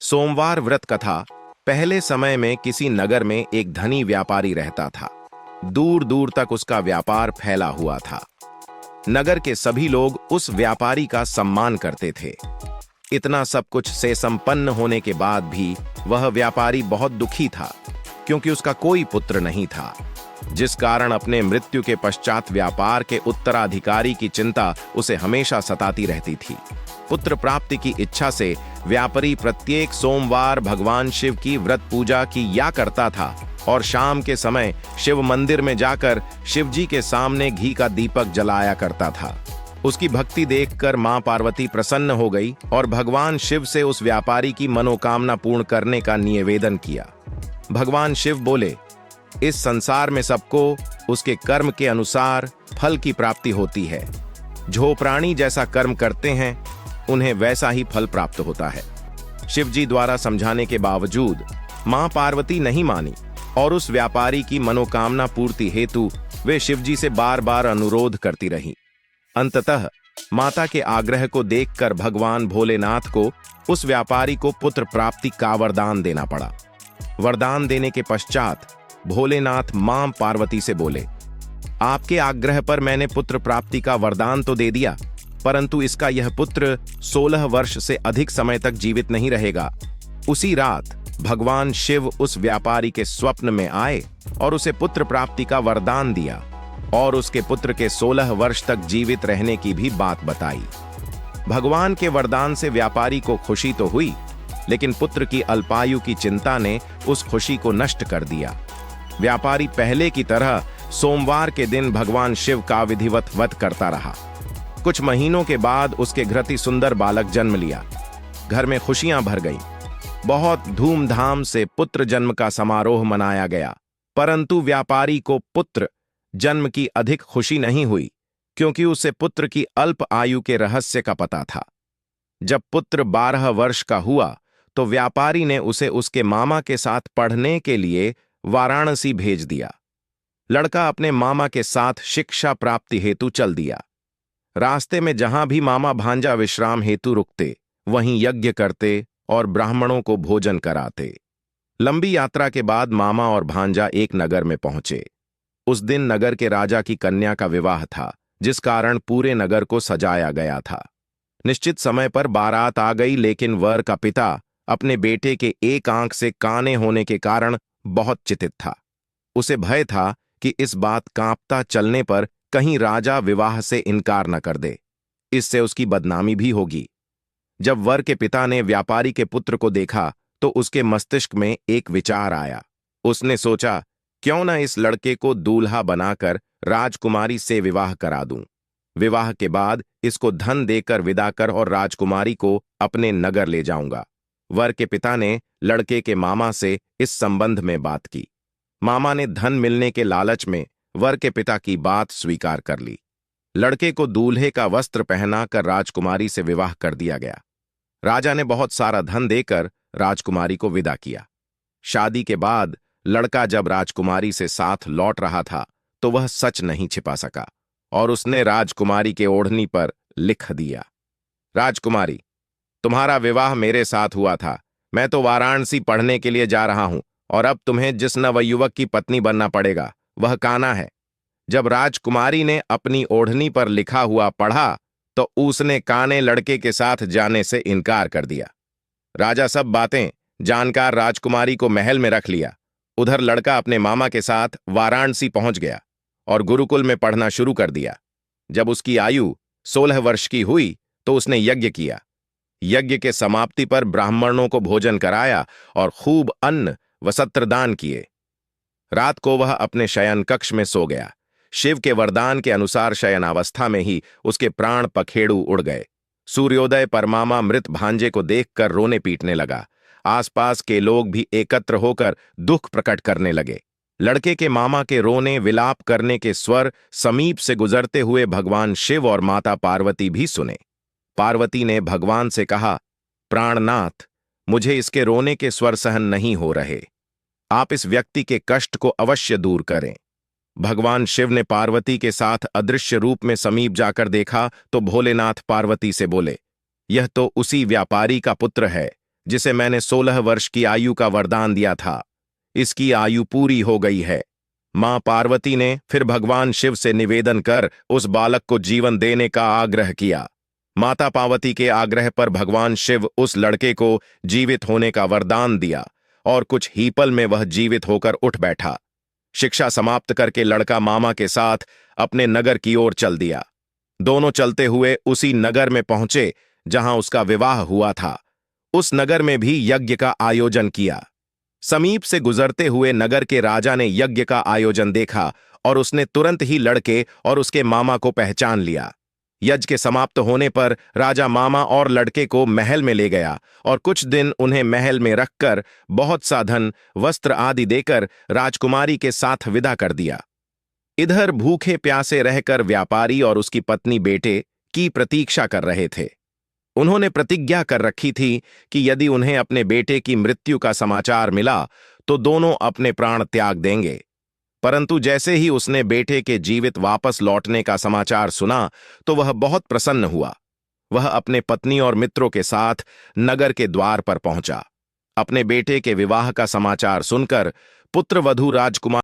सोमवार व्रत कथा। पहले समय में किसी नगर में एक धनी व्यापारी रहता था। दूर दूर तक उसका व्यापार फैला हुआ था। नगर के सभी लोग उस व्यापारी का सम्मान करते थे। इतना सब कुछ से संपन्न होने के बाद भी वह व्यापारी बहुत दुखी था, क्योंकि उसका कोई पुत्र नहीं था, जिस कारण अपने मृत्यु के पश्चात व्यापार के उत्तराधिकारी की चिंता उसे हमेशा सताती रहती थी। पुत्र प्राप्ति की इच्छा से व्यापारी प्रत्येक सोमवार भगवान शिव की व्रत पूजा किया करता था और शाम के समय शिव मंदिर में जाकर शिव जी के सामने घी का दीपक जलाया करता था। उसकी भक्ति देखकर मां पार्वती प्रसन्न हो गई और भगवान शिव से उस व्यापारी की मनोकामना पूर्ण करने का निवेदन किया। भगवान शिव बोले, इस संसार में सबको उसके कर्म के अनुसार फल की प्राप्ति होती है। जो प्राणी जैसा कर्म करते हैं उन्हें वैसा ही फल प्राप्त होता है। शिव जी द्वारा समझाने के बावजूद मां पार्वती नहीं मानी और उस व्यापारी की मनोकामना पूर्ति हेतु वे शिव जी से बार बार अनुरोध करती रहीं। अंततः माता के आग्रह को देखकर भगवान भोलेनाथ को उस व्यापारी को पुत्र प्राप्ति का वरदान देना पड़ा। वरदान देने के पश्चात भोलेनाथ मां पार्वती से बोले, आपके आग्रह पर मैंने पुत्र प्राप्ति का वरदान तो दे दिया, परंतु इसका यह पुत्र 16 वर्ष से अधिक समय तक जीवित नहीं रहेगा। उसी रात भगवान शिव उस व्यापारी के स्वप्न में आए और उसे पुत्र प्राप्ति का वरदान दिया और उसके पुत्र के 16 वर्ष तक जीवित रहने की भी बात बताई। भगवान के वरदान से व्यापारी को खुशी तो हुई, लेकिन पुत्र की अल्पायु की चिंता ने उस खुशी को नष्ट कर दिया। व्यापारी पहले की तरह सोमवार के दिन भगवान शिव का विधिवत वध करता रहा। कुछ महीनों के बाद उसके घर अति सुंदर बालक जन्म लिया। घर में खुशियां भर गईं। बहुत धूमधाम से पुत्र जन्म का समारोह मनाया गया, परंतु व्यापारी को पुत्र जन्म की अधिक खुशी नहीं हुई, क्योंकि उसे पुत्र की अल्प आयु के रहस्य का पता था। जब पुत्र 12 वर्ष का हुआ तो व्यापारी ने उसे उसके मामा के साथ पढ़ने के लिए वाराणसी भेज दिया। लड़का अपने मामा के साथ शिक्षा प्राप्ति हेतु चल दिया। रास्ते में जहां भी मामा भांजा विश्राम हेतु रुकते, वहीं यज्ञ करते और ब्राह्मणों को भोजन कराते। लंबी यात्रा के बाद मामा और भांजा एक नगर में पहुंचे। उस दिन नगर के राजा की कन्या का विवाह था, जिस कारण पूरे नगर को सजाया गया था। निश्चित समय पर बारात आ गई, लेकिन वर का पिता अपने बेटे के एक आंख से काने होने के कारण बहुत चिंतित था। उसे भय था कि इस बात कांपता चलने पर कहीं राजा विवाह से इनकार न कर दे, इससे उसकी बदनामी भी होगी। जब वर के पिता ने व्यापारी के पुत्र को देखा तो उसके मस्तिष्क में एक विचार आया। उसने सोचा, क्यों न इस लड़के को दूल्हा बनाकर राजकुमारी से विवाह करा दूं। विवाह के बाद इसको धन देकर विदा कर और राजकुमारी को अपने नगर ले जाऊंगा। वर के पिता ने लड़के के मामा से इस संबंध में बात की। मामा ने धन मिलने के लालच में वर के पिता की बात स्वीकार कर ली। लड़के को दूल्हे का वस्त्र पहनाकर राजकुमारी से विवाह कर दिया गया। राजा ने बहुत सारा धन देकर राजकुमारी को विदा किया। शादी के बाद लड़का जब राजकुमारी से साथ लौट रहा था तो वह सच नहीं छिपा सका और उसने राजकुमारी के ओढ़नी पर लिख दिया, राजकुमारी, तुम्हारा विवाह मेरे साथ हुआ था। मैं तो वाराणसी पढ़ने के लिए जा रहा हूं और अब तुम्हें जिस नवयुवक की पत्नी बनना पड़ेगा वह काना है। जब राजकुमारी ने अपनी ओढ़नी पर लिखा हुआ पढ़ा तो उसने काने लड़के के साथ जाने से इनकार कर दिया। राजा सब बातें जानकार राजकुमारी को महल में रख लिया। उधर लड़का अपने मामा के साथ वाराणसी पहुंच गया और गुरुकुल में पढ़ना शुरू कर दिया। जब उसकी आयु 16 वर्ष की हुई तो उसने यज्ञ किया। यज्ञ के समाप्ति पर ब्राह्मणों को भोजन कराया और खूब अन्न व सत्रदान किए। रात को वह अपने शयन कक्ष में सो गया। शिव के वरदान के अनुसार शयनावस्था में ही उसके प्राण पखेड़ू उड़ गए। सूर्योदय पर मामा मृत भांजे को देखकर रोने पीटने लगा। आसपास के लोग भी एकत्र होकर दुख प्रकट करने लगे। लड़के के मामा के रोने विलाप करने के स्वर समीप से गुजरते हुए भगवान शिव और माता पार्वती भी सुने। पार्वती ने भगवान से कहा, प्राणनाथ, मुझे इसके रोने के स्वर सहन नहीं हो रहे। आप इस व्यक्ति के कष्ट को अवश्य दूर करें। भगवान शिव ने पार्वती के साथ अदृश्य रूप में समीप जाकर देखा तो भोलेनाथ पार्वती से बोले, यह तो उसी व्यापारी का पुत्र है जिसे मैंने 16 वर्ष की आयु का वरदान दिया था, इसकी आयु पूरी हो गई है। मां पार्वती ने फिर भगवान शिव से निवेदन कर उस बालक को जीवन देने का आग्रह किया। माता पार्वती के आग्रह पर भगवान शिव उस लड़के को जीवित होने का वरदान दिया और कुछ ही पल में वह जीवित होकर उठ बैठा। शिक्षा समाप्त करके लड़का मामा के साथ अपने नगर की ओर चल दिया। दोनों चलते हुए उसी नगर में पहुंचे जहां उसका विवाह हुआ था। उस नगर में भी यज्ञ का आयोजन किया। समीप से गुजरते हुए नगर के राजा ने यज्ञ का आयोजन देखा और उसने तुरंत ही लड़के और उसके मामा को पहचान लिया। यज्ञ के समाप्त होने पर राजा मामा और लड़के को महल में ले गया और कुछ दिन उन्हें महल में रखकर बहुत सा धन, वस्त्र आदि देकर राजकुमारी के साथ विदा कर दिया। इधर भूखे प्यासे रहकर व्यापारी और उसकी पत्नी बेटे की प्रतीक्षा कर रहे थे। उन्होंने प्रतिज्ञा कर रखी थी कि यदि उन्हें अपने बेटे की मृत्यु का समाचार मिला तो दोनों अपने प्राण त्याग देंगे। परंतु जैसे ही उसने बेटे के जीवित वापस लौटने का समाचार सुना तो वह बहुत प्रसन्न हुआ। वह अपने पत्नी और मित्रों के साथ नगर के द्वार पर पहुंचा। अपने बेटे के विवाह का समाचार सुनकर पुत्रवधू राजकुमार